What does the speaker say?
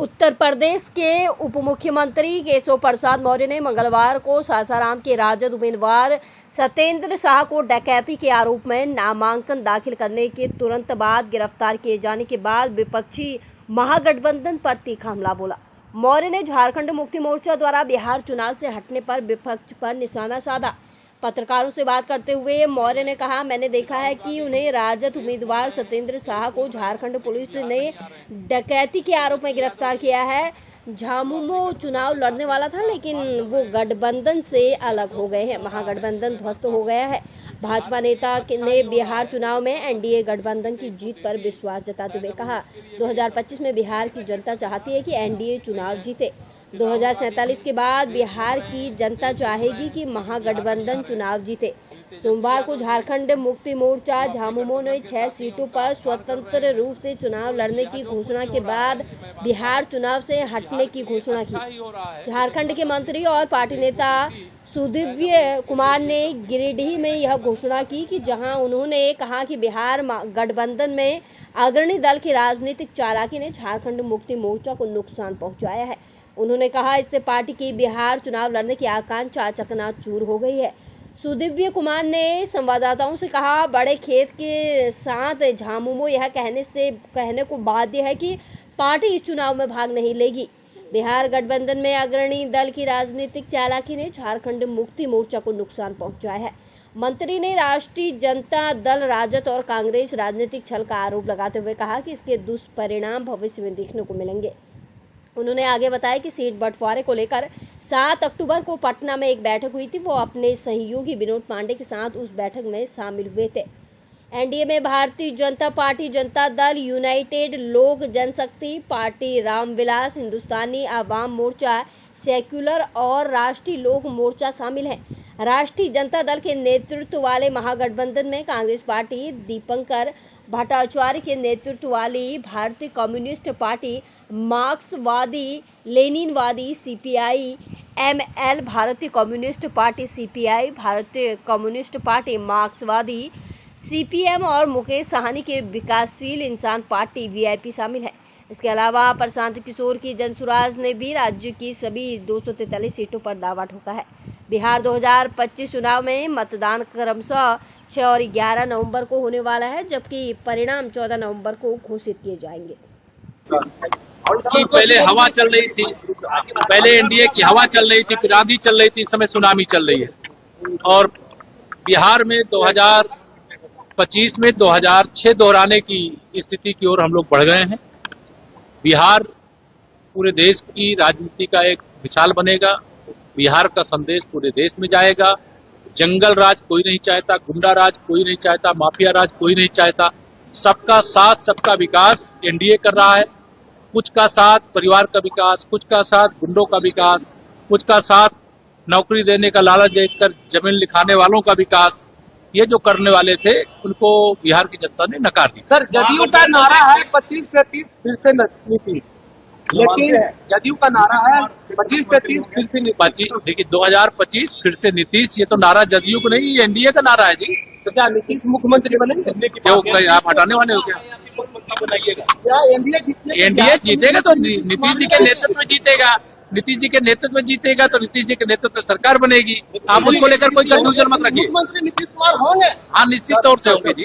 उत्तर प्रदेश के उप मुख्यमंत्री केशव प्रसाद मौर्य ने मंगलवार को सासाराम के राजद उम्मीदवार सत्येंद्र शाह को डकैती के आरोप में नामांकन दाखिल करने के तुरंत बाद गिरफ्तार किए जाने के बाद विपक्षी महागठबंधन पर तीखा हमला बोला। मौर्य ने झारखंड मुक्ति मोर्चा द्वारा बिहार चुनाव से हटने पर विपक्ष पर निशाना साधा। पत्रकारों से बात करते हुए मौर्य ने कहा, मैंने देखा है कि उन्हें राजद उम्मीदवार सत्येंद्र शाह को झारखंड पुलिस ने डकैती के आरोप में गिरफ्तार किया है। झामुमो चुनाव लड़ने वाला था, लेकिन वो गठबंधन से अलग हो गए हैं। महागठबंधन ध्वस्त हो गया है। भाजपा नेता ने बिहार चुनाव में एनडीए गठबंधन की जीत पर विश्वास जताते हुए कहा, 2025 में बिहार की जनता चाहती है कि एनडीए चुनाव जीते। 2047 के बाद बिहार की जनता चाहेगी कि महागठबंधन चुनाव जीते। सोमवार को झारखंड मुक्ति मोर्चा झामुमो ने 6 सीटों पर स्वतंत्र रूप से चुनाव लड़ने की घोषणा के बाद बिहार चुनाव से हटने की घोषणा की। झारखंड के मंत्री और पार्टी नेता सुदीव्य कुमार ने गिरिडीह में यह घोषणा की कि जहां उन्होंने कहा कि बिहार गठबंधन में अग्रणी दल की राजनीतिक चालाकी ने झारखंड मुक्ति मोर्चा को नुकसान पहुंचाया है। उन्होंने कहा, इससे पार्टी की बिहार चुनाव लड़ने की आकांक्षा चकनाचूर हो गई है। सुदीव्य कुमार ने संवाददाताओं से कहा, बड़े खेत के साथ झामुमो यह कहने को बाध्य है कि पार्टी इस चुनाव में भाग नहीं लेगी। बिहार गठबंधन में अग्रणी दल की राजनीतिक चालाकी ने झारखंड मुक्ति मोर्चा को नुकसान पहुंचाया है। मंत्री ने राष्ट्रीय जनता दल राजद और कांग्रेस राजनीतिक छल का आरोप लगाते हुए कहा कि इसके दुष्परिणाम भविष्य में देखने को मिलेंगे। उन्होंने आगे बताया कि सीट बंटवारे को लेकर 7 अक्टूबर को पटना में एक बैठक हुई थी। वो अपने सहयोगी विनोद पांडे के साथ उस बैठक में शामिल हुए थे। एनडीए में भारतीय जनता पार्टी, जनता दल, यूनाइटेड लोक जनशक्ति पार्टी, रामविलास, हिंदुस्तानी आवाम मोर्चा, सेक्युलर और राष्ट्रीय लोक मोर्चा शामिल हैं। राष्ट्रीय जनता दल के नेतृत्व वाले महागठबंधन में कांग्रेस पार्टी, दीपंकर भट्टाचार्य के नेतृत्व वाली भारतीय कम्युनिस्ट पार्टी, मार्क्सवादी लेनिनवादी सीपीआई एमएल, भारतीय कम्युनिस्ट पार्टी सीपीआई, भारतीय कम्युनिस्ट पार्टी मार्क्सवादी सीपीएम और मुकेश साहनी के विकासशील इंसान पार्टी वीआईपी शामिल है। इसके अलावा प्रशांत किशोर की जनसुराज ने भी राज्य की सभी 243 सीटों पर दावा ठोका है। बिहार 2025 चुनाव में मतदान क्रमशः 6 और 11 नवंबर को होने वाला है, जबकि परिणाम 14 नवंबर को घोषित किए जाएंगे। कि पहले हवा चल रही थी, पहले एनडीए की हवा चल रही थी, फिर आंधी चल रही थी, इस समय सुनामी चल रही है। और बिहार में 2025 में 2006 दोहराने की स्थिति की ओर हम लोग बढ़ गए हैं। बिहार पूरे देश की राजनीति का एक मिसाल बनेगा। बिहार का संदेश पूरे देश में जाएगा। जंगल राज कोई नहीं चाहता, गुंडा राज कोई नहीं चाहता, माफिया राज कोई नहीं चाहता। सबका साथ, सबका विकास एनडीए कर रहा है। कुछ का साथ परिवार का विकास, कुछ का साथ गुंडों का विकास, कुछ का साथ नौकरी देने का लालच देकर जमीन लिखाने वालों का विकास। ये जो करने वाले थे उनको बिहार की जनता ने नकार दी। सर, जदयू का नारा है 25 से 30 फिर से नीतीश, लेकिन जदयू का नारा है 25 से 30 फिर से नीतीश। देखिए 2025 फिर से नीतीश, ये तो नारा जदयू को नहीं, ये एनडीए का नारा है जी। तो क्या नीतीश मुख्यमंत्री बनेंगे? क्यों आप हटाने वाले हो क्या? एनडीए जीतेगा तो नीतीश जी के नेतृत्व में जीतेगा। नीतीश जी के नेतृत्व में जीतेगा तो नीतीश जी के नेतृत्व में सरकार बनेगी। आप उसको लेकर कोई कंफ्यूजन मत रखिए। मुख्यमंत्री नीतीश कुमार होंगे? हाँ, निश्चित तौर से होंगे जी।